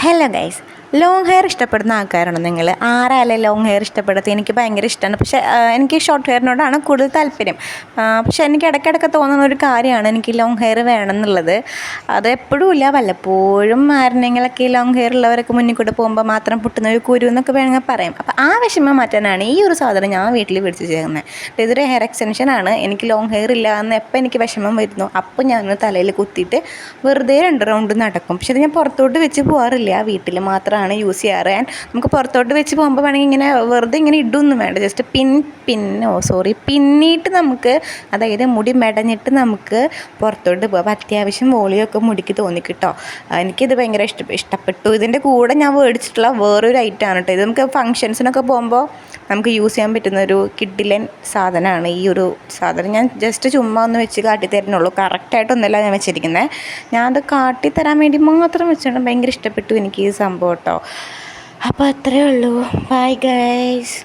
Hello guys, long hair ഇഷ്ടപ്പെടുന്ന ആൾക്കാരാണ് നിങ്ങൾ. ആരായാലും ലോങ് ഹെയർ ഇഷ്ടപ്പെടുന്നത് എനിക്ക് ഭയങ്കര ഇഷ്ടമാണ്. പക്ഷേ എനിക്ക് ഷോർട്ട് ഹെയറിനോടാണ് കൂടുതൽ താല്പര്യം. പക്ഷേ എനിക്ക് ഇടയ്ക്കിടയ്ക്ക് തോന്നുന്ന ഒരു കാര്യമാണ് എനിക്ക് ലോങ് ഹെയർ വേണം എന്നുള്ളത്. അത് എപ്പോഴും ഇല്ല, വല്ലപ്പോഴും ആരുടെയെങ്കിലൊക്കെ ലോങ് ഹെയർ ഉള്ളവരൊക്കെ മുന്നിൽ കൂടെ പോകുമ്പോൾ മാത്രം പൊട്ടുന്ന ഒരു കുരു എന്നൊക്കെ വേണമെങ്കിൽ പറയാം. അപ്പോൾ ആ വിഷമം മാറ്റാനാണ് ഈ ഒരു സാധനം ഞാൻ വീട്ടിൽ മേടിച്ച് ചെയ്യുന്നത്. ഇതൊരു ഹെയർ എക്സ്റ്റൻഷനാണ്. എനിക്ക് ലോങ് ഹെയർ ഇല്ല എന്ന് എപ്പോൾ എനിക്ക് വിഷമം വരുന്നു അപ്പോൾ ഞാൻ തലയിൽ കുത്തിയിട്ട് വെറുതെ 2 റൗണ്ട് നടക്കും. പക്ഷേ ഇത് ഞാൻ പുറത്തോട്ട് വെച്ച് പോകാറില്ല, വീട്ടിൽ മാത്രമാണ് യൂസ് ചെയ്യാറ്. നമുക്ക് പുറത്തോട്ട് വെച്ച് പോകുമ്പോൾ വേണമെങ്കിൽ ഇങ്ങനെ വെറുതെ ഇങ്ങനെ ഇടൊന്നും വേണ്ട, ജസ്റ്റ് പിന്നിയിട്ട് നമുക്ക്, അതായത് മുടി മെടഞ്ഞിട്ട് നമുക്ക് പുറത്തോട്ട് പോകാം. അത്യാവശ്യം വോളിയൊക്കെ മുടിക്ക് തോന്നിക്കിട്ടോ. എനിക്കിത് ഭയങ്കര ഇഷ്ടപ്പെട്ടു. ഇതിൻ്റെ കൂടെ ഞാൻ മേടിച്ചിട്ടുള്ള വേറൊരു ഐറ്റമാണ് കേട്ടോ. ഇത് നമുക്ക് ഫങ്ഷൻസിനൊക്കെ പോകുമ്പോൾ നമുക്ക് യൂസ് ചെയ്യാൻ പറ്റുന്ന ഒരു കിഡിലൻ സാധനമാണ് ഈ ഒരു സാധനം. ഞാൻ ജസ്റ്റ് ചുമ്മാ ഒന്ന് വെച്ച് കാട്ടിത്തരുന്നുള്ളൂ, കറക്റ്റായിട്ടൊന്നുമല്ല ഞാൻ വെച്ചിരിക്കുന്നത്. ഞാനത് കാട്ടിത്തരാൻ വേണ്ടി മാത്രം വെച്ചിട്ടുണ്ട്. ഭയങ്കര ഇഷ്ടപ്പെട്ടു എനിക്ക് ഈ സംഭവം കേട്ടോ. അപ്പോൾ അത്രയേ ഉള്ളൂ. Bye guys.